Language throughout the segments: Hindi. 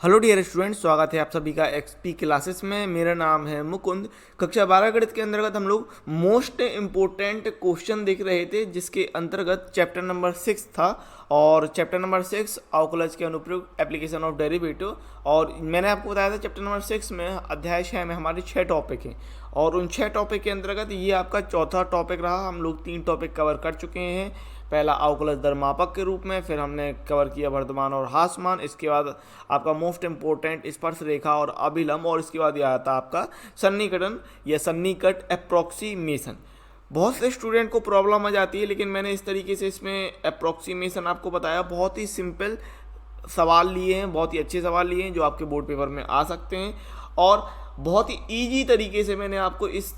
हेलो डियर स्टूडेंट, स्वागत है आप सभी का एक्सपी क्लासेस में। मेरा नाम है मुकुंद। कक्षा 12 गणित के अंतर्गत हम लोग मोस्ट इम्पोर्टेंट क्वेश्चन देख रहे थे, जिसके अंतर्गत चैप्टर नंबर 6 था। और चैप्टर नंबर 6 अवकलज के अनुप्रयोग एप्लीकेशन ऑफ डेरिवेटिव। और मैंने आपको बताया था चैप्टर नंबर 6 में अध्याय 6 में हमारे 6 टॉपिक हैं, और उन 6 टॉपिक के अंतर्गत ये आपका चौथा टॉपिक रहा। हम लोग 3 टॉपिक कवर कर चुके हैं। पहला अवकलज दर मापक के रूप में, फिर हमने कवर किया वर्तमान और हास्यमान, इसके बाद आपका मोस्ट इम्पोर्टेंट स्पर्श रेखा और अभिलंब, और इसके बाद यह आता आपका सन्निकटन या सन्निकट अप्रोक्सीमेशन। बहुत से स्टूडेंट को प्रॉब्लम आ जाती है, लेकिन मैंने इस तरीके से इसमें अप्रोक्सीमेशन आपको बताया। बहुत ही सिंपल सवाल लिए हैं, बहुत ही अच्छे सवाल लिए हैं जो आपके बोर्ड पेपर में आ सकते हैं, और बहुत ही इजी तरीके से मैंने आपको इस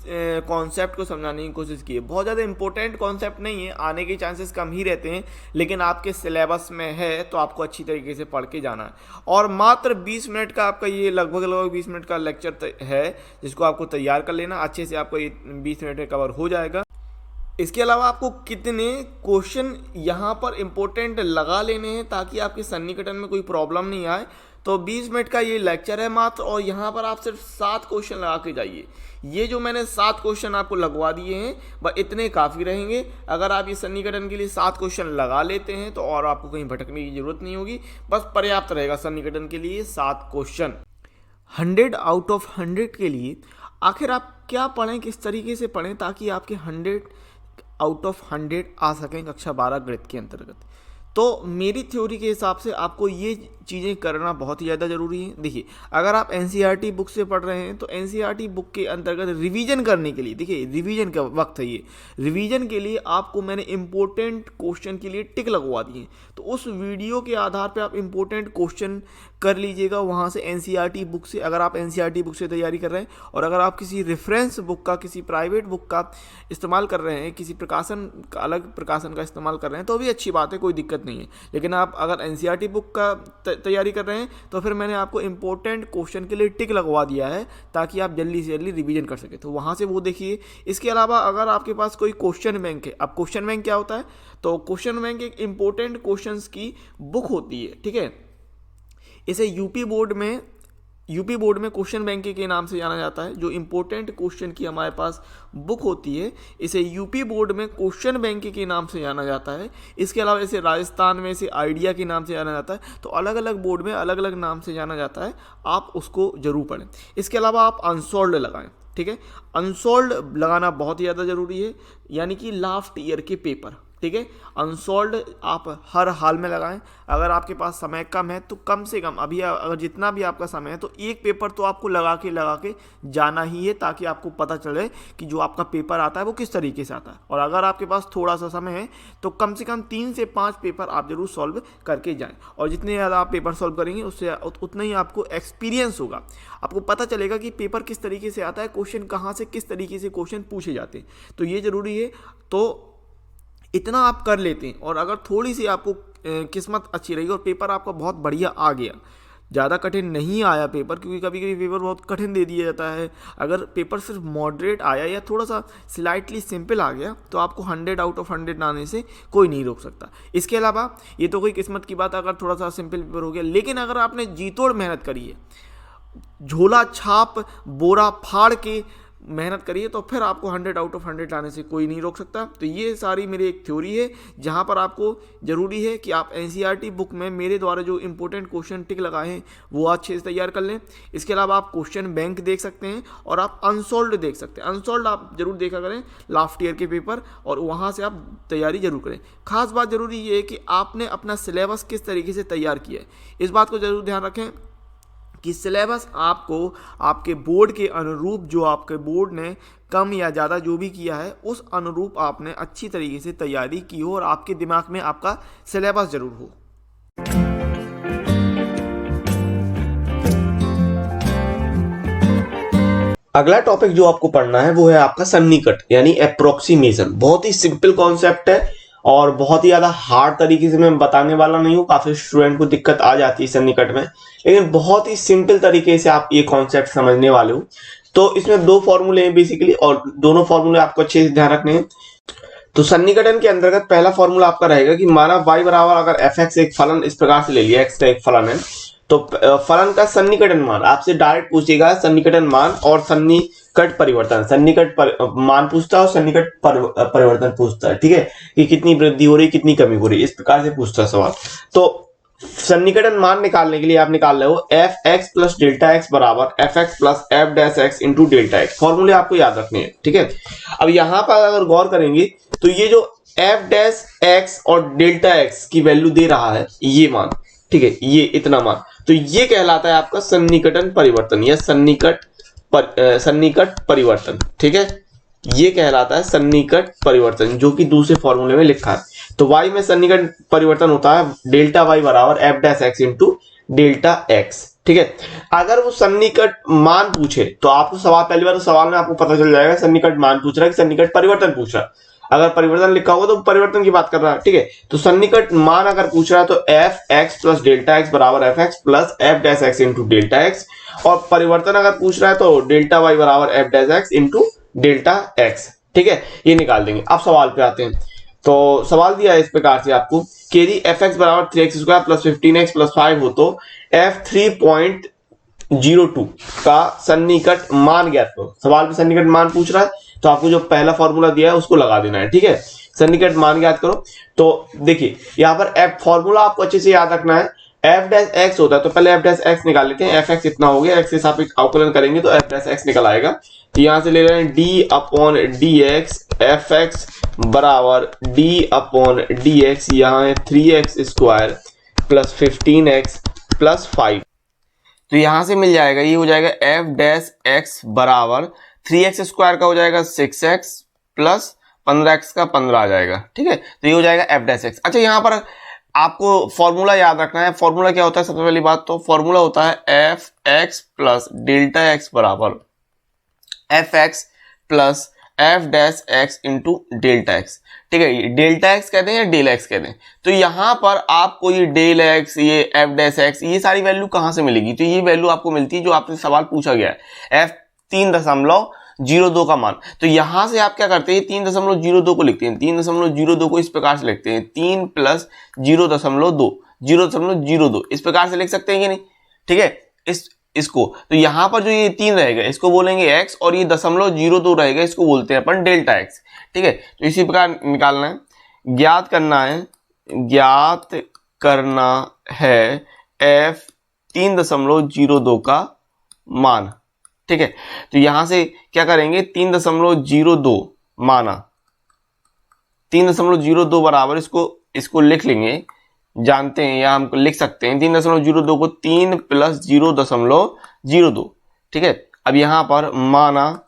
कॉन्सेप्ट को समझाने की कोशिश की है। बहुत ज़्यादा इंपॉर्टेंट कॉन्सेप्ट नहीं है, आने के चांसेस कम ही रहते हैं, लेकिन आपके सिलेबस में है तो आपको अच्छी तरीके से पढ़ के जाना है। और मात्र 20 मिनट का आपका ये लगभग 20 मिनट का लेक्चर है, जिसको आपको तैयार कर लेना अच्छे से। आपको ये 20 मिनट में कवर हो जाएगा। इसके अलावा आपको कितने क्वेश्चन यहाँ पर इम्पोर्टेंट लगा लेने हैं ताकि आपके सन्निकटन में कोई प्रॉब्लम नहीं आए। तो 20 मिनट का ये लेक्चर है मात्र, और यहाँ पर आप सिर्फ 7 क्वेश्चन लगा के जाइए। ये जो मैंने 7 क्वेश्चन आपको लगवा दिए हैं, बस इतने काफ़ी रहेंगे। अगर आप ये सन्निकटन के लिए 7 क्वेश्चन लगा लेते हैं तो और आपको कहीं भटकने की जरूरत नहीं होगी, बस पर्याप्त रहेगा सन्निकटन के लिए 7 क्वेश्चन। 100 आउट ऑफ 100 के लिए आखिर आप क्या पढ़ें, किस तरीके से पढ़ें ताकि आपके 100 आउट ऑफ 100 आ सकें कक्षा 12 गणित के अंतर्गत। तो मेरी थ्योरी के हिसाब से आपको ये चीज़ें करना बहुत ही ज़्यादा ज़रूरी है। देखिए, अगर आप एनसीईआरटी बुक से पढ़ रहे हैं तो एनसीईआरटी बुक के अंतर्गत रिवीजन करने के लिए, देखिए रिवीजन का वक्त है ये, रिवीजन के लिए आपको मैंने इंपॉर्टेंट क्वेश्चन के लिए टिक लगवा दिए। तो उस वीडियो के आधार पे आप इंपॉर्टेंट क्वेश्चन कर लीजिएगा वहाँ से एनसीईआरटी बुक से, अगर आप एनसीईआरटी बुक से तैयारी कर रहे हैं। और अगर आप किसी रेफरेंस बुक का, किसी प्राइवेट बुक का इस्तेमाल कर रहे हैं, किसी प्रकाशन का, अलग प्रकाशन का इस्तेमाल कर रहे हैं, तो भी अच्छी बात है, कोई दिक्कत नहीं है। लेकिन आप अगर एनसीईआरटी बुक का तैयारी कर रहे हैं तो फिर मैंने आपको इंपॉर्टेंट क्वेश्चन के लिए टिक लगवा दिया है ताकि आप जल्दी से जल्दी रिवीजन कर सके, तो वहाँ से वो देखिए। इसके अलावा अगर आपके पास कोई क्वेश्चन बैंक है, अब क्वेश्चन बैंक क्या होता है, तो क्वेश्चन बैंक एक इंपॉर्टेंट क्वेश्चंस की बुक होती है, ठीक है। इसे यूपी बोर्ड में क्वेश्चन बैंक के नाम से जाना जाता है। जो इंपॉर्टेंट क्वेश्चन की हमारे पास बुक होती है, इसे यूपी बोर्ड में क्वेश्चन बैंक के नाम से जाना जाता है। इसके अलावा इसे राजस्थान में इसे आइडिया के नाम से जाना जाता है। तो अलग अलग बोर्ड में अलग अलग नाम से जाना जाता है, आप उसको जरूर पढ़ें। इसके अलावा आप अनसॉल्व्ड लगाएं, ठीक है। अनसॉल्व्ड लगाना बहुत ही ज़्यादा ज़रूरी है, यानी कि लास्ट ईयर के पेपर, ठीक है। अनसॉल्व्ड आप हर हाल में लगाएं। अगर आपके पास समय कम है तो कम से कम, अभी अगर जितना भी आपका समय है तो एक पेपर तो आपको लगा के जाना ही है, ताकि आपको पता चले कि जो आपका पेपर आता है वो किस तरीके से आता है। और अगर आपके पास थोड़ा सा समय है तो कम से कम 3 से 5 पेपर आप जरूर सॉल्व करके जाएं। और जितने ज़्यादा आप पेपर सॉल्व करेंगे उससे उतना ही आपको एक्सपीरियंस होगा, आपको पता चलेगा कि पेपर किस तरीके से आता है, क्वेश्चन कहाँ से किस तरीके से क्वेश्चन पूछे जाते हैं। तो ये ज़रूरी है। तो इतना आप कर लेते हैं, और अगर थोड़ी सी आपको किस्मत अच्छी रही और पेपर आपका बहुत बढ़िया आ गया, ज़्यादा कठिन नहीं आया पेपर, क्योंकि कभी कभी पेपर बहुत कठिन दे दिया जाता है। अगर पेपर सिर्फ मॉडरेट आया या थोड़ा सा स्लाइटली सिंपल आ गया तो आपको 100 आउट ऑफ 100 आने से कोई नहीं रोक सकता। इसके अलावा ये तो कोई किस्मत की बात, अगर थोड़ा सा सिंपल पेपर हो गया, लेकिन अगर आपने जी तोड़ मेहनत करी है, झोला छाप बोरा फाड़ के मेहनत करिए, तो फिर आपको 100 आउट ऑफ 100 लाने से कोई नहीं रोक सकता। तो ये सारी मेरी एक थ्योरी है, जहाँ पर आपको ज़रूरी है कि आप एनसीईआरटी बुक में मेरे द्वारा जो इंपॉर्टेंट क्वेश्चन टिक लगाए हैं वो अच्छे से तैयार कर लें। इसके अलावा आप क्वेश्चन बैंक देख सकते हैं, और आप अनसॉल्व्ड देख सकते हैं। अनसॉल्व्ड आप जरूर देखा करें लास्ट ईयर के पेपर, और वहाँ से आप तैयारी जरूर करें। खास बात जरूरी ये है कि आपने अपना सिलेबस किस तरीके से तैयार किया है, इस बात को जरूर ध्यान रखें कि सिलेबस आपको आपके बोर्ड के अनुरूप, जो आपके बोर्ड ने कम या ज़्यादा जो भी किया है उस अनुरूप आपने अच्छी तरीके से तैयारी की हो, और आपके दिमाग में आपका सिलेबस जरूर हो। अगला टॉपिक जो आपको पढ़ना है वो है आपका सन्निकट यानी अप्रोक्सीमेशन। बहुत ही सिंपल कॉन्सेप्ट है और बहुत ही ज्यादा हार्ड तरीके से मैं बताने वाला नहीं हूँ। काफी स्टूडेंट को दिक्कत आ जाती है सन्निकट में, लेकिन बहुत ही सिंपल तरीके से आप ये कॉन्सेप्ट समझने वाले हो। तो इसमें 2 फॉर्मूले हैं बेसिकली, और दोनों फॉर्मूले आपको अच्छे से ध्यान रखने हैं। तो सन्निकटन के अंतर्गत पहला फॉर्मूला आपका रहेगा कि माना y बराबर, अगर f(x) एक फलन इस प्रकार से ले लिया, x का एक फलन है, तो फलन का सन्निकटन मान आपसे डायरेक्ट पूछेगा, सन्निकटन मान और सन्निकट परिवर्तन, मान पूछता है और सन्निकट परिवर्तन पूछता है, ठीक है, कि कितनी वृद्धि हो रही कितनी कमी हो रही, इस प्रकार से पूछता है सवाल। तो सन्निकटन मान निकालने के लिए आप निकाल रहे हो f x plus delta x बराबर f x plus f dash x into delta x, फॉर्मूले आपको याद रखने हैं, ठीक है। अब यहां पर अगर गौर करेंगे तो ये जो एफ डैश एक्स और डेल्टा एक्स की वैल्यू दे रहा है ये मान, ठीक है, ये इतना मान, तो ये कहलाता है आपका सन्निकटन परिवर्तन या सन्निकट परिवर्तन, ठीक है, ये कहलाता है सन्निकट परिवर्तन, जो कि दूसरे फॉर्मूले में लिखा है। तो y में सन्निकट परिवर्तन होता है डेल्टा y बराबर f dash x into delta x, ठीक है। अगर वो सन्निकट मान पूछे तो आपको सवाल, पहली बार तो सवाल में आपको पता चल जाएगा सन्निकट मान पूछ रहा है कि सन्निकट परिवर्तन पूछ रहा है। अगर परिवर्तन लिखा होगा तो परिवर्तन की बात कर रहा है, ठीक है। तो सन्निकट मान अगर पूछ रहा है तो f x plus delta x बराबर f x plus f dash x into delta x, और परिवर्तन अगर पूछ रहा है तो डेल्टा वाई बराबर f dash x into delta x, ठीक है, ये निकाल देंगे। अब सवाल पे आते हैं। तो सवाल दिया है इस प्रकार से आपको कि यदि एफ एक्स बराबर 3x² प्लस 15x प्लस 5 हो तो एफ 3.02 का सन्निकट मान ज्ञात करो। सवाल में सन्निकट मान पूछ रहा है तो आपको जो पहला फॉर्मूला दिया है उसको लगा देना है, ठीक है। सन्निकट मान ज्ञात करो। तो देखिए यहाँ पर एफ फॉर्मूला आपको अच्छे से याद रखना है, एफ डैश एक्स होता है तो पहले एफ डैश एक्स निकाल लेते हैं। एफ एक्स इतना हो गया, एक्स के सापेक्ष अवकलन करेंगे तो एफ डैश एक्स निकल आएगा। तो यहां से ले रहे हैं D upon d x, f x बराबर डी अपॉन डी एक्स, यहाँ है 3x² प्लस 15x प्लस 5। तो यहां से मिल जाएगा, ये हो जाएगा एफ डैश एक्स बराबर 3x² का हो जाएगा 6x प्लस 15x का 15 आ जाएगा, ठीक है। तो ये हो जाएगा एफ डैश एक्स। अच्छा, यहाँ पर आपको फॉर्मूला याद रखना है। फॉर्मूला क्या होता है? सबसे पहली बात तो फॉर्मूला होता है f x plus delta x बराबर f x plus f dash x into delta x, ठीक है। डेल्टा एक्स कहते हैं या डेल एक्स कहते हैं। तो यहां पर आपको ये डेल एक्स, ये एफ डैश एक्स, ये सारी वैल्यू कहां से मिलेगी? तो ये वैल्यू आपको मिलती है जो आपसे सवाल पूछा गया है, एफ 3.02 का मान। तो यहां से आप क्या करते हैं, 3.02 को लिखते हैं। 3.02 को इस प्रकार से लिखते हैं 3 प्लस 0.02 इस प्रकार से लिख सकते हैं कि नहीं, ठीक है। इसको तो यहां पर जो ये 3 रहेगा इसको बोलेंगे x, और ये 0.02 रहेगा इसको बोलते हैं अपन डेल्टा x, ठीक है। तो इसी प्रकार निकालना है, ज्ञात करना है f 3.02 का मान, ठीक है। तो यहां से क्या करेंगे, 3.02 माना, 3.02 बराबर इसको लिख लेंगे, जानते हैं या हम लिख सकते हैं 3.02 को 3 प्लस 0.02, ठीक है। अब यहां पर माना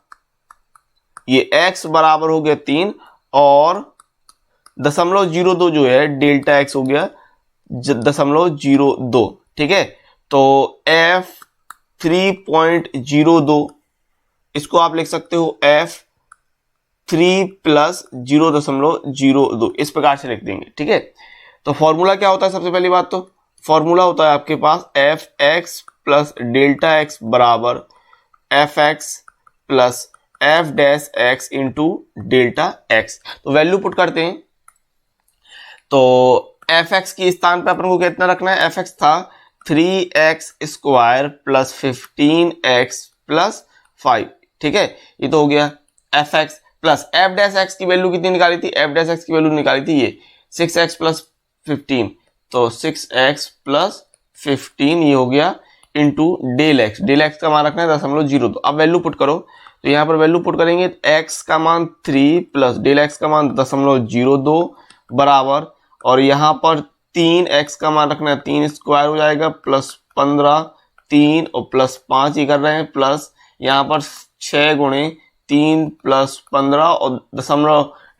ये x बराबर हो गया 3 और 0.02 जो है डेल्टा x हो गया 0.02, ठीक है। तो f 3.02 इसको आप लिख सकते हो f 3 प्लस 0.02 इस प्रकार से लिख देंगे, ठीक है। तो फॉर्मूला क्या होता है? सबसे पहली बात तो फॉर्मूला होता है आपके पास f x plus delta x बराबर f x plus f dash x into delta x. तो वैल्यू पुट करते हैं। तो एफ एक्स के स्थान पे अपन को कितना रखना है? एफ एक्स था 3x² प्लस 15x प्लस 5, ठीक है। ये तो हो गया F x plus f dash x की वैल्यू कितनी निकाली थी? एफ डैश एक्स की वैल्यू निकाली थी ये 6x प्लस 15, तो 6x प्लस 15 ये हो गया into del x. Del x का मान रखना है 0.02। अब वैल्यू पुट करो, तो यहाँ पर वैल्यू पुट करेंगे x का मान 3 प्लस डेल एक्स का मान 0.02 बराबर, और यहाँ पर 3x का मान रखना है 3² हो जाएगा प्लस 15, 3 और प्लस 5 ये कर रहे हैं, प्लस यहाँ पर 6 गुणे 3 प्लस 15 और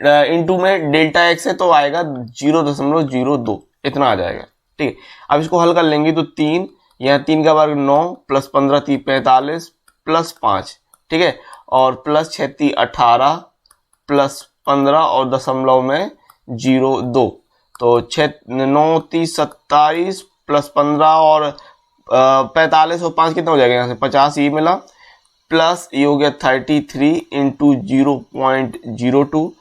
इंटू में डेल्टा एक्स है तो आएगा 0.02 इतना आ जाएगा, ठीक है। अब इसको हल कर लेंगे तो 3 यहाँ 3 का वर्ग 9 प्लस 15 3 45 प्लस 5, ठीक है, और प्लस 6 3 18 प्लस 15 और दशमलव में 0.2, तो 6 9 30 27 प्लस 15 और 45 और 5 कितना हो जाएगा? यहाँ से 50 ये मिला, प्लस ये हो गया 33 इंटू 0.02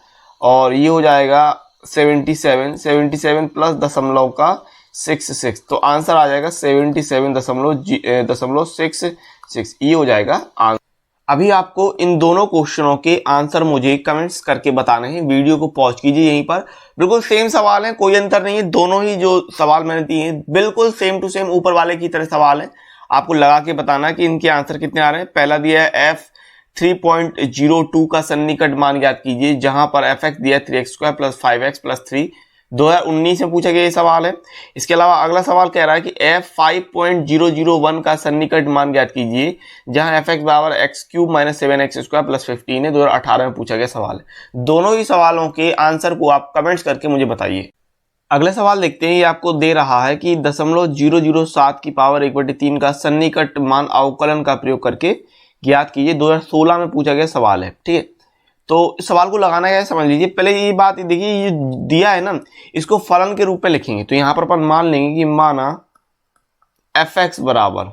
और ये हो जाएगा 77 प्लस दशमलव का 66। तो आंसर आ जाएगा 77.66। ये हो जाएगा आंसर। अभी आपको इन दोनों क्वेश्चनों के आंसर मुझे कमेंट्स करके बताने हैं। वीडियो को पॉज कीजिए यहीं पर। बिल्कुल सेम सवाल है, कोई अंतर नहीं है। दोनों ही जो सवाल मैंने दिए हैं बिल्कुल सेम टू सेम ऊपर वाले की तरह सवाल है। आपको लगा के बताना कि इनके आंसर कितने आ रहे हैं। पहला दिया है f 3.02 का सन्निकट मान ज्ञात कीजिए, जहां पर fx दिया है 3x² + 5x + 3। 2019 में पूछा गया ये सवाल है। इसके अलावा अगला सवाल कह रहा है कि f 5.001 का सन्निकट मान ज्ञात कीजिए, जहां fx बराबर x³ - 7x² + 15 है। 2018 में पूछा गया सवाल है। दोनों ही सवालों के आंसर को आप कमेंट्स करके मुझे बताइए। अगला सवाल देखते हैं। ये आपको दे रहा है कि 0.007 की पावर 1/3 का सन्निकट मान अवकलन का प्रयोग करके ज्ञात कीजिए। 2016 में पूछा गया सवाल है। ठीक है, तो इस सवाल को लगाना है समझ लीजिए। पहले ये बात देखिए, ये दिया है ना, इसको फलन के रूप में लिखेंगे। तो यहां पर अपन मान लेंगे कि माना fx बराबर,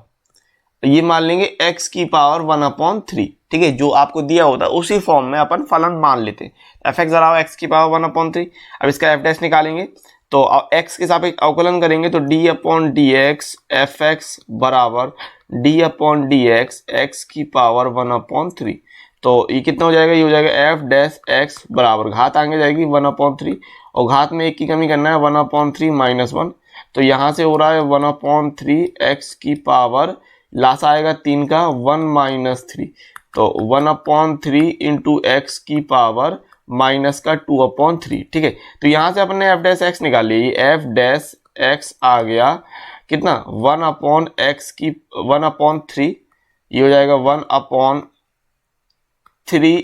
ये मान लेंगे x की पावर 1/3। ठीक है, जो आपको दिया होता है उसी फॉर्म में अपन फलन मान लेते हैं। fx बराबर x की पावर 1/3। अब इसका f' निकालेंगे तो x के सापेक्ष अवकलन करेंगे तो d/dx fx बराबर d/dx x की पावर 1/3। तो ये कितना हो जाएगा, ये हो जाएगा f' बराबर घात आगे जाएगी 1/3 और घात में एक की कमी करना है 1/3 - 1। तो यहाँ से हो रहा है 1/3 x की पावर लास आएगा 3 का 1 - 3। तो 1/3 इंटू एक्स की पावर माइनस का 2/3। ठीक है, तो यहाँ से अपने f' निकाल लिए। f' आ गया कितना 1/x की 1/3। ये हो जाएगा 1/3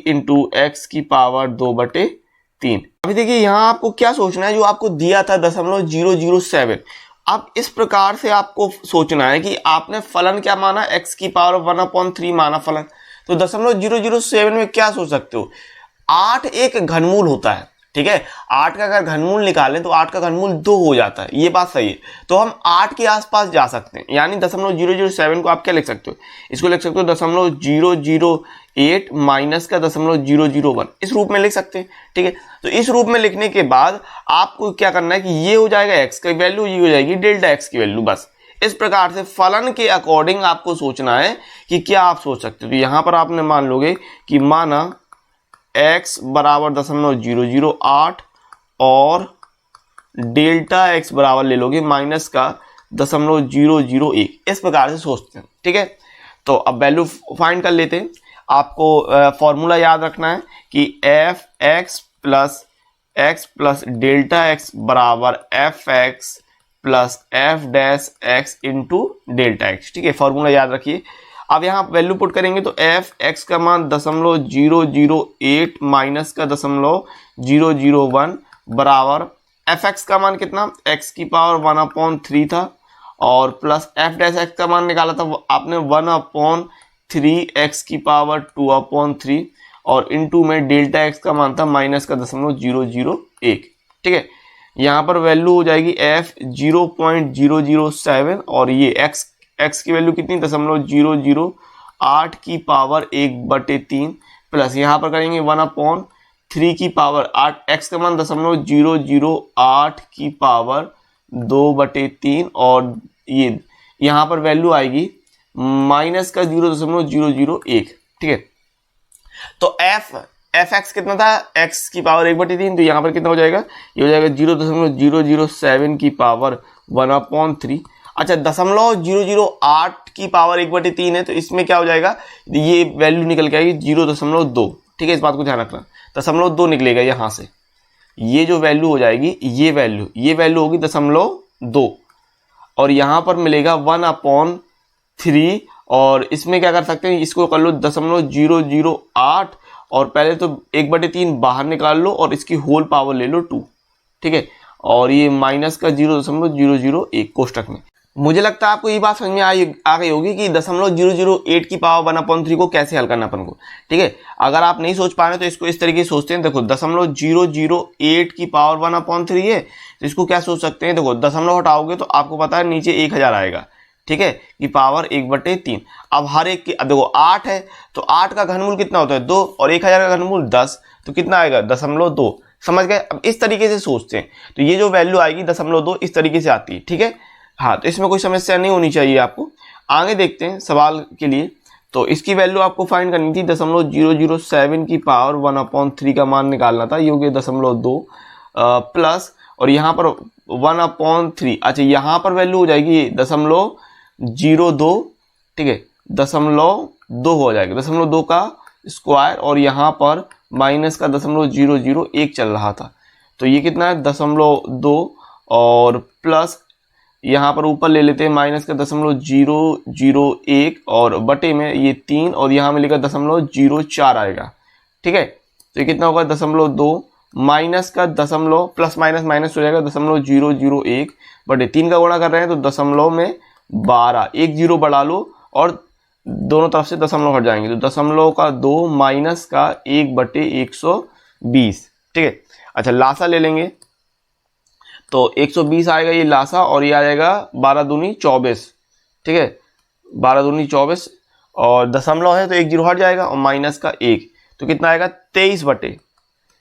इंटू एक्स की पावर 2/3। अभी देखिए यहाँ आपको क्या सोचना है, जो आपको दिया था 0.007। अब इस प्रकार से आपको सोचना है कि आपने फलन क्या माना, x की पावर 1/3 माना फलन। तो 0.007 में क्या सोच सकते हो, 8 एक घनमूल होता है। ठीक है, 8 का अगर घनमूल निकालें तो 8 का घनमूल 2 हो जाता है। ये बात सही है। तो हम 8 के आसपास जा सकते हैं, यानी 0.007 को आप क्या लिख सकते हो, इसको लिख सकते हो 0.008 माइनस का 0.001, इस रूप में लिख सकते हैं। ठीक है, तो इस रूप में लिखने के बाद आपको क्या करना है कि ये हो जाएगा x की वैल्यू, ये हो जाएगी डेल्टा x की वैल्यू। बस इस प्रकार से फलन के अकॉर्डिंग आपको सोचना है कि क्या आप सोच सकते हो। तो यहां पर आपने मान लोगे कि माना x बराबर 0.008 और डेल्टा x बराबर ले लोगे माइनस का 0.001। इस प्रकार से सोचते हैं। ठीक है, तो अब वैल्यू फाइंड कर लेते हैं। आपको फॉर्मूला याद रखना है कि f(x + x + डेल्टा x बराबर f(x + f'(x into delta x)। ठीक है, फॉर्मूला याद रखिए। अब यहाँ वैल्यू पुट करेंगे तो f(x) का मान 0.008 माइनस का 0.001 बराबर f(x) का मान कितना, x की पावर 1/3 था और प्लस f'(x) का मान निकाला था आपने 1/3 x की पावर 2/3 और इनटू में डेल्टा x का मान था माइनस का 0.001। ठीक है, यहाँ पर वैल्यू हो जाएगी f 0.007 और ये x की वैल्यू कितनी 0.008 की पावर 1/3 प्लस यहाँ पर करेंगे 1/3 की पावर 8, x का मान 0.008 की पावर 2/3 और ये यहाँ पर वैल्यू आएगी माइनस का 0.001। ठीक है, तो f(x) कितना था, x की पावर 1/3। तो यहाँ पर कितना हो जाएगा, ये हो जाएगा 0.007 की पावर 1/3। अच्छा, 0.008 की पावर 1/3 है तो इसमें क्या हो जाएगा, ये वैल्यू निकल के आएगी 0.2। ठीक है, इस बात को ध्यान रखना, 0.2 निकलेगा यहाँ से। ये जो वैल्यू हो जाएगी, ये वैल्यू होगी 0.2 और यहाँ पर मिलेगा 1/3 और इसमें क्या कर सकते हैं, इसको कर लो 0.008 और पहले तो 1/3 बाहर निकाल लो और इसकी होल पावर ले लो 2। ठीक है, और ये माइनस का 0.001 कोष्टक में। मुझे लगता है आपको ये बात समझ में आ गई होगी कि 0.008 की पावर 1/3 को कैसे हल करना अपन को। ठीक है, अगर आप नहीं सोच पा रहे तो इसको इस तरीके से सोचते हैं। देखो 0.008 की पावर 1/3 है तो इसको क्या सोच सकते हैं, देखो दशमलव हटाओगे तो आपको पता है नीचे 1000 आएगा। ठीक है, कि पावर 1/3। अब हर एक की, अब देखो 8 है तो 8 का घनमूल कितना होता है 2 और 1000 का घनमूल 10, तो कितना आएगा 0.2। समझ गए। अब इस तरीके से सोचते हैं तो ये जो वैल्यू आएगी 0.2 इस तरीके से आती है, ठीक है। हाँ, तो इसमें कोई समस्या नहीं होनी चाहिए आपको। आगे देखते हैं सवाल के लिए। तो इसकी वैल्यू आपको फाइंड करनी थी 0.007 की पावर 1/3 का मान निकालना था, ये हो गया 0.2 प्लस, और यहाँ पर 1/3, अच्छा यहाँ पर वैल्यू हो जाएगी 0.02, ठीक है, 0.2 हो जाएगा, 0.2 का स्क्वायर, और यहाँ पर माइनस का 0.001 चल रहा था, तो ये कितना है 0.2, और प्लस यहाँ पर ऊपर ले लेते हैं माइनस का 0.001, और बटे में ये 3, और यहाँ मिलेगा 0.04 आएगा, ठीक है। तो ये कितना होगा 0.2 माइनस का दशमलव, प्लस माइनस माइनस हो जाएगा 0.001 बटे 3 का गुणा कर रहे हैं तो दशमलव में 12, एक जीरो बढ़ा लो और दोनों तरफ से दशमलव हट जाएंगे, तो 0.2 माइनस का 1/120, ठीक है। अच्छा, लासा ले लेंगे तो 120 आएगा ये लासा, और ये आ जाएगा 12 दूनी 24, ठीक है, 12 दूनी 24, और दशमलव है तो एक जीरो हट जाएगा, और माइनस का 1, तो कितना आएगा 23 बटे,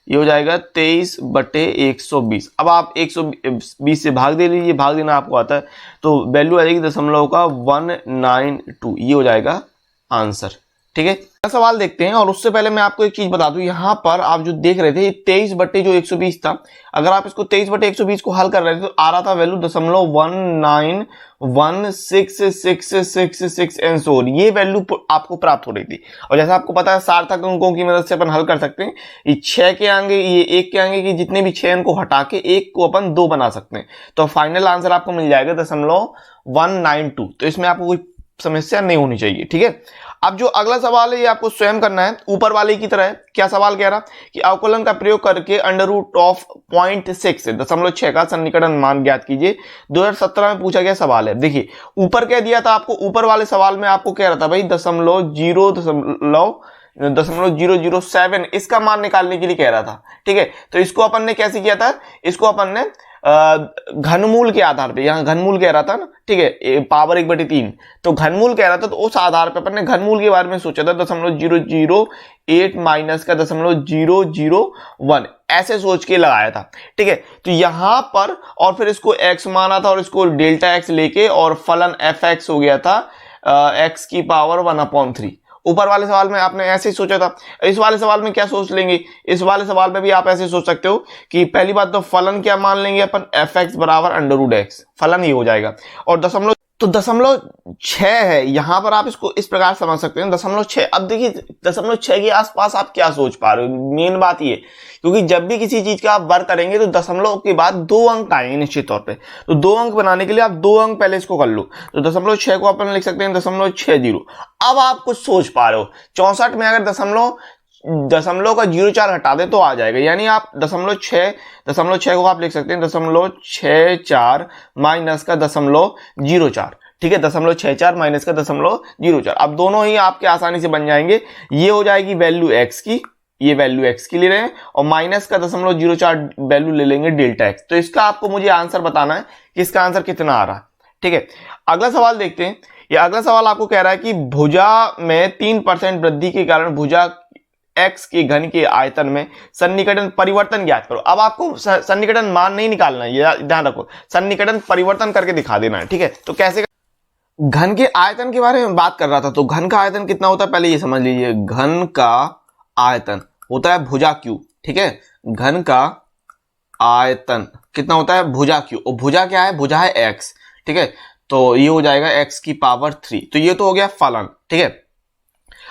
ये हो जाएगा 23 बटे 120। अब आप 120 से भाग दे लीजिए, भाग देना आपको आता है, तो वैल्यू आ जाएगी दशमलव का 192, ये हो जाएगा आंसर, ठीक है। सवाल देखते हैं, और उससे पहले मैं आपको एक चीज बता दूं, यहाँ पर आप जो देख रहे थे 23 बटे जो 120 था, अगर आप इसको 23 बटे 120 को हल कर रहे थे तो आ रहा था वैल्यू 0.191666 एंड सो ऑन, ये वैल्यू आपको प्राप्त हो रही थी। और जैसा आपको पता है सार्थक अंकों की मदद से अपन हल कर सकते हैं, ये 6 के आगे, ये 1 के आगे की जितने भी 6 अंकों हटा के 1 को अपन 2 बना सकते हैं, तो फाइनल आंसर आपको मिल जाएगा 0.192। तो इसमें आपको कोई समस्या नहीं होनी चाहिए, ठीक है। अब जो अगला सवाल है ये आपको स्वयं करना है, ऊपर वाले की तरह है। क्या सवाल कह रहा कि अवकलन का प्रयोग करके √0.6 0.6 का सन्निकटन मान ज्ञात कीजिए। 2017 में पूछा गया सवाल है। देखिए ऊपर कह दिया था आपको, ऊपर वाले सवाल में आपको कह रहा था भाई 0.007 इसका मान निकालने के लिए कह रहा था, ठीक है। तो इसको अपन ने कैसे किया था, इसको अपन ने घनमूल के आधार पे, यहाँ घनमूल कह रहा था ना, ठीक है, पावर 1/3, तो घनमूल कह रहा था, तो उस आधार पे अपन ने घनमूल के बारे में सोचा था 0.008 माइनस का 0.001 ऐसे सोच के लगाया था, ठीक है। तो यहां पर और फिर इसको x माना था और इसको डेल्टा x लेके और फलन fx हो गया था x की पावर 1/3। ऊपर वाले सवाल में आपने ऐसे ही सोचा था। इस वाले सवाल में क्या सोच लेंगे, इस वाले सवाल में भी आप ऐसे सोच सकते हो कि पहली बात तो फलन क्या मान लेंगे अपन, fx बराबर √x, फलन ही हो जाएगा, और 0.6 है यहां पर, आप इसको इस प्रकार समझ सकते हैं 0.6। अब देखिए 0.6 के आसपास आप क्या सोच पा रहे हो, मेन बात ये, क्योंकि जब भी किसी चीज का आप वर्क करेंगे तो दशमलव के बाद 2 अंक आएंगे निश्चित तौर पे, तो 2 अंक बनाने के लिए आप 2 अंक पहले इसको कर लो, तो 0.6 को अपन लिख सकते हैं 0.60। अब आप कुछ सोच पा रहे हो, 64 में अगर दशमलव का 0.4 हटा दे तो आ जाएगा, यानी आप 0.6 को आप लिख सकते हैं 0.64 माइनस का 0.04, ठीक है, 0.64 माइनस का 0.04। अब दोनों ही आपके आसानी से बन जाएंगे, ये हो जाएगी वैल्यू x की, ये वैल्यू x की ले रहे हैं, और माइनस का 0.04 वैल्यू ले लेंगे डेल्टा x। तो इसका आपको मुझे आंसर बताना है कि इसका आंसर कितना आ रहा है, ठीक है। अगला सवाल देखते हैं। ये अगला सवाल आपको कह रहा है कि भुजा में 3% वृद्धि के कारण भुजा x के घन के आयतन में सन्निकटन परिवर्तन ज्ञात करो। अब आपको सन्निकटन मान नहीं निकालना है, ये ध्यान रखो, सन्निकटन परिवर्तन करके दिखा देना है, ठीक है। तो कैसे, घन के आयतन के बारे में बात कर रहा था, तो घन का आयतन कितना होता है पहले ये समझ लीजिए। घन का आयतन होता है भुजा q, ठीक है, घन का आयतन कितना होता है भुजा q, और भुजा क्या है, भुजा है x, ठीक है, तो ये हो जाएगा x की पावर 3। तो ये तो हो गया फलन, ठीक है।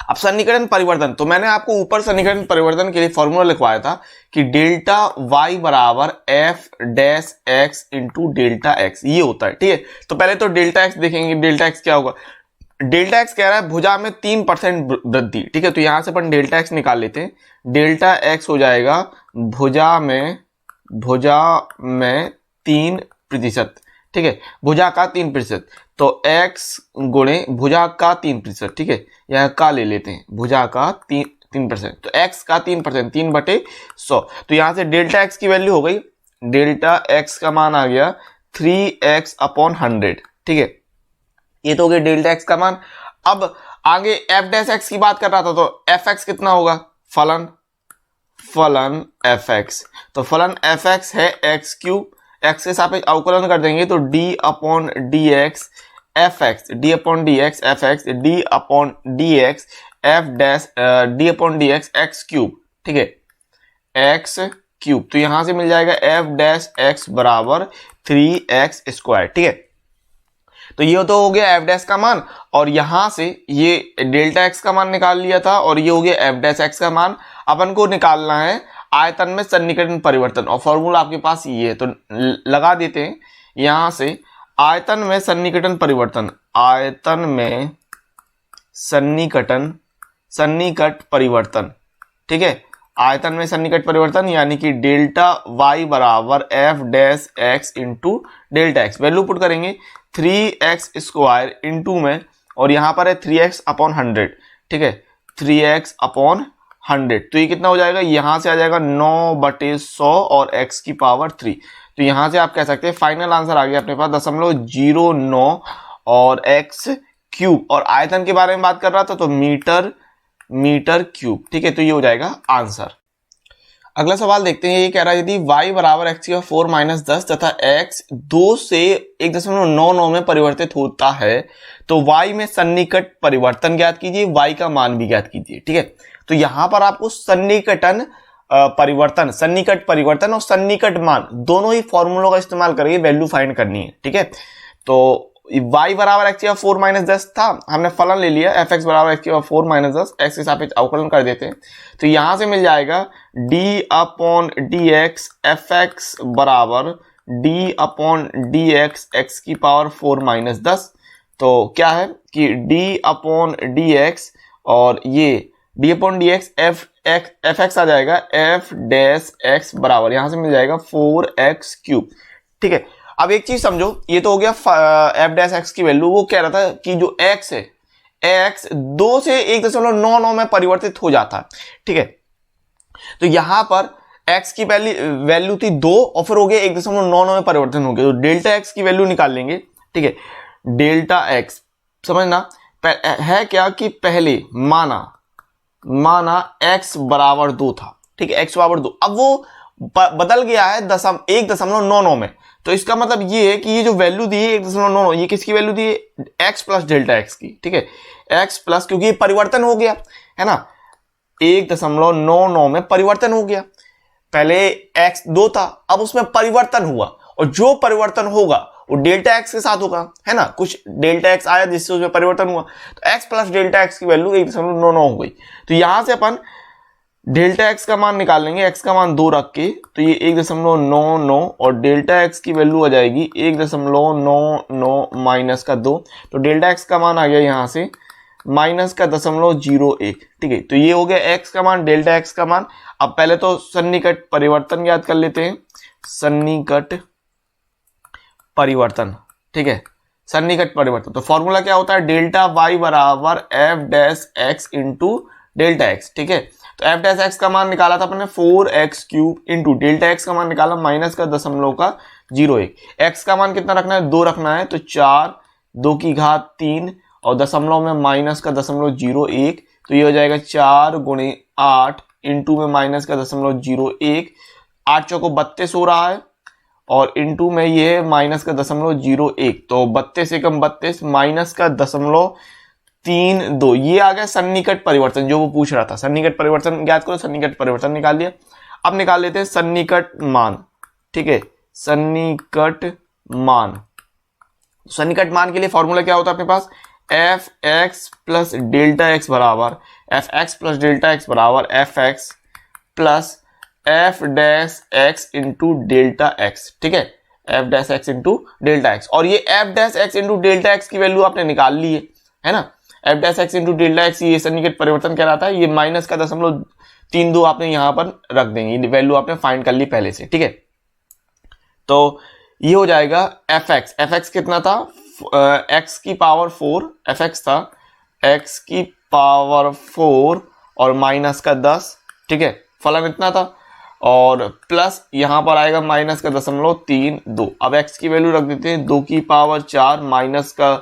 अब सन्निकटन परिवर्तन, तो मैंने आपको ऊपर सन्निकटन परिवर्तन के लिए फॉर्मूला लिखवाया था कि डेल्टा y बराबर f dash x into delta x, ये होता है, ठीक है। तो पहले तो डेल्टा x देखेंगे, डेल्टा x क्या होगा, डेल्टा x कह रहा है भुजा में 3% वृद्धि, ठीक है, तो यहां से अपन डेल्टा x निकाल लेते हैं। डेल्टा x हो जाएगा भुजा में 3%, ठीक है, भुजा का 3%, तो x गुणे भुजा का 3%, ठीक है, यह का ले लेते हैं, भुजा का 3%, तो x का 3%, 3/100, तो यहां से डेल्टा x की वैल्यू हो गई, डेल्टा x का मान आ गया 3x/100, ठीक है, ये तो हो गया डेल्टा x का मान। अब आगे f डैश x की बात कर रहा था, तो fx कितना होगा, फलन एफ एक्स। तो फलन एफ एक्स है एक्स क्यूब, एक्स के सापेक्ष अवकलन कर देंगे तो D upon d x f x, D upon d x f x, D upon d x F dash D upon d x x cube, ठीक है, एक्स क्यूब। तो यहां से मिल जाएगा एफ डैश एक्स बराबर 3x स्क्वायर, ठीक है। तो ये तो हो गया एफ डैश का मान, और यहां से ये डेल्टा एक्स का मान निकाल लिया था, और ये हो गया एफ डैश एक्स का मान। अपन को निकालना है आयतन में सन्निकटन परिवर्तन, और फॉर्मूला आपके पास ये है, तो लगा देते हैं यहां से आयतन में सन्निकटन परिवर्तन, आयतन में सन्निकट परिवर्तन, ठीक है, आयतन में सन्निकट परिवर्तन यानी कि डेल्टा y बराबर f dash x into delta x. Value put करेंगे 3x स्क्वायर इंटू में, और यहाँ पर है 3x अपॉन 100, ठीक है, 3x अपॉन 100। तो ये कितना हो जाएगा, यहाँ से आ जाएगा 9/100 और x की पावर 3। तो यहाँ से आप कह सकते हैं फाइनल आंसर आ गया अपने पास 0.09 और x क्यूब, और आयतन के बारे में बात कर रहा था तो मीटर क्यूब, ठीक है। तो ये हो जाएगा आंसर। अगला सवाल देखते हैं, ये कह रहा है यदि y बराबर x की 4 माइनस 10 तथा x 2 से 1.99 में परिवर्तित होता है तो y में सन्निकट परिवर्तन ज्ञात कीजिए, y का मान भी ज्ञात कीजिए, ठीक है। तो यहां पर आपको सन्निकट परिवर्तन और सन्निकट मान दोनों ही फॉर्मूलों का इस्तेमाल करके वैल्यू फाइंड करनी है, ठीक है। तो y बराबर x की 4 माइनस 10 था, हमने फलन ले लिया एफ एक्स बराबर x की 4 माइनस 10, x के सापेक्ष अवकलन कर देते हैं। तो यहां से मिल जाएगा d upon d x f x बराबर d upon d x x की पावर 4 माइनस 10। तो क्या है कि d अपॉन डी एक्स और ये d upon d x f x आ जाएगा एफ डैश एक्स बराबर, यहां से मिल जाएगा 4x क्यूब, ठीक है। अब एक चीज समझो, ये तो हो गया एफ डैश एक्स की वैल्यू। वो कह रहा था कि जो x है, x 2 से 1.99 में परिवर्तित हो जाता है, ठीक है। तो यहां पर x की वैल्यू थी 2 और फिर हो गया 1.99 में परिवर्तन हो गया, तो डेल्टा x की वैल्यू निकाल लेंगे, ठीक है। डेल्टा x समझना है क्या कि पहले माना x बराबर 2 था, ठीक है, x बराबर 2, अब वो बदल गया है 1.99 में। तो इसका मतलब ये है कि ये जो वैल्यू दी है 1.99, ये किसकी वैल्यू दी है, x प्लस डेल्टा x की, ठीक है, x प्लस, क्योंकि ये परिवर्तन हो गया है ना, 1.99 में परिवर्तन हो गया। पहले x 2 था, अब उसमें परिवर्तन हुआ, और जो परिवर्तन होगा वो डेल्टा x के साथ होगा, है ना, कुछ डेल्टा x आया जिससे उसमें परिवर्तन हुआ, तो x प्लस डेल्टा x की वैल्यू 1.99 हो गई। तो यहां से अपन डेल्टा x का मान निकाल लेंगे, x का मान 2 रख के, तो ये 1.99 और डेल्टा x की वैल्यू आ जाएगी 1.99 माइनस का 2, तो डेल्टा x का मान आ गया यहाँ से माइनस का 0.01, ठीक है। तो ये हो गया x का मान, डेल्टा x का मान। अब पहले तो सन्निकट परिवर्तन ज्ञात कर लेते हैं, सन्निकट परिवर्तन, ठीक है, सन्निकट परिवर्तन। तो फॉर्मूला क्या होता है, डेल्टा y बराबर f dash x into delta x, ठीक है। तो एफ डैश एक्स का मान निकाला था अपने 4x cube into delta x का मान निकाला माइनस का 0.01, x का मान कितना रखना है, 2 रखना है, तो 4 2 की घात 3 और दशमलव में माइनस का 0.01, तो ये हो जाएगा 4 गुणे 8 इंटू में माइनस का 0.01, 8 चौको 32 हो रहा है, और इंटू में ये है माइनस का 0.01, तो 32 एकम 32 माइनस का 0.32, ये आ गया सन्निकट परिवर्तन जो वो पूछ रहा था। सन्निकट परिवर्तन ज्ञात करो, सन्निकट परिवर्तन निकाल लिया। अब निकाल लेते हैं सन्निकट मान, ठीक है, सन्निकट मान के लिए फॉर्मूला क्या होता है अपने पास, f x plus delta x बराबर f x plus f dash x into delta x, ठीक है, f dash x into delta x. और ये f dash x into delta x की वैल्यू आपने निकाल ली है ना, f dash x into delta x ये सन्निकट परिवर्तन कह रहा था, ये माइनस का 0.32 आपने यहां पर रख देंगे, वैल्यू आपने फाइंड कर ली पहले से, ठीक है। तो ये हो जाएगा एफ एक्स कितना था, एक्स की पावर 4, एफ एक्स था एक्स की पावर 4 और माइनस का 10, ठीक है, फलन इतना था, और प्लस यहां पर आएगा माइनस का 0.32। अब x की वैल्यू रख देते हैं, 2 की पावर 4 माइनस का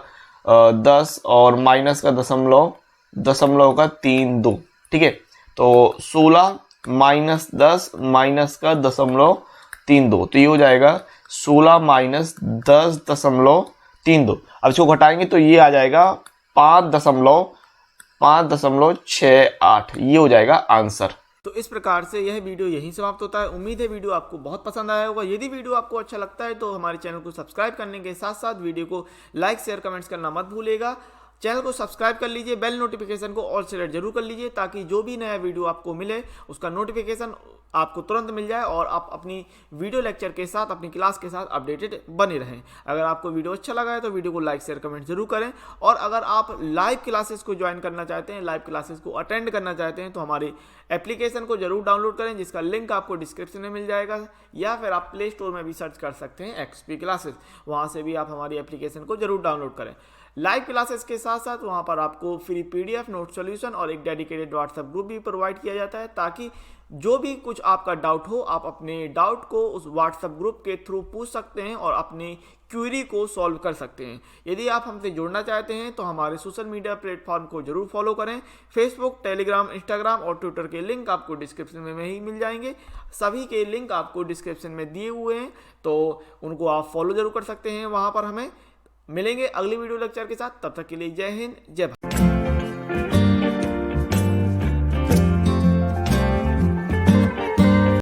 10 और माइनस का 0.32, ठीक है। तो 16 -10 माइनस का 0.32, तो ये हो जाएगा 16 माइनस 10.32। अब इसको घटाएंगे तो ये आ जाएगा 5.68, ये हो जाएगा आंसर। तो इस प्रकार से यह वीडियो यहीं समाप्त होता है। उम्मीद है वीडियो आपको बहुत पसंद आया होगा। यदि वीडियो आपको अच्छा लगता है तो हमारे चैनल को सब्सक्राइब करने के साथ साथ वीडियो को लाइक शेयर कमेंट्स करना मत भूलिएगा। चैनल को सब्सक्राइब कर लीजिए, बेल नोटिफिकेशन को ऑल सेलेक्ट जरूर कर लीजिए ताकि जो भी नया वीडियो आपको मिले उसका नोटिफिकेशन आपको तुरंत मिल जाए और आप अपनी वीडियो लेक्चर के साथ, अपनी क्लास के साथ अपडेटेड बने रहें। अगर आपको वीडियो अच्छा लगा है तो वीडियो को लाइक शेयर कमेंट जरूर करें। और अगर आप लाइव क्लासेस को ज्वाइन करना चाहते हैं, लाइव क्लासेस को अटेंड करना चाहते हैं तो हमारी एप्लीकेशन को जरूर डाउनलोड करें, जिसका लिंक आपको डिस्क्रिप्शन में मिल जाएगा, या फिर आप प्ले स्टोर में भी सर्च कर सकते हैं XP क्लासेस, वहाँ से भी आप हमारी एप्लीकेशन को जरूर डाउनलोड करें। लाइव क्लासेस के साथ साथ वहाँ पर आपको फ्री PDF, नोट सॉल्यूशन और एक डेडिकेटेड व्हाट्सएप ग्रुप भी प्रोवाइड किया जाता है ताकि जो भी कुछ आपका डाउट हो आप अपने डाउट को उस व्हाट्सएप ग्रुप के थ्रू पूछ सकते हैं और अपनी क्वेरी को सॉल्व कर सकते हैं। यदि आप हमसे जुड़ना चाहते हैं तो हमारे सोशल मीडिया प्लेटफॉर्म को जरूर फॉलो करें। फेसबुक, टेलीग्राम, इंस्टाग्राम और ट्विटर के लिंक आपको डिस्क्रिप्शन में ही मिल जाएंगे। सभी के लिंक आपको डिस्क्रिप्शन में दिए हुए हैं, तो उनको आप फॉलो जरूर कर सकते हैं। वहाँ पर हमें मिलेंगे अगली वीडियो लेक्चर के साथ। तब तक के लिए जय हिंद, जय भारत।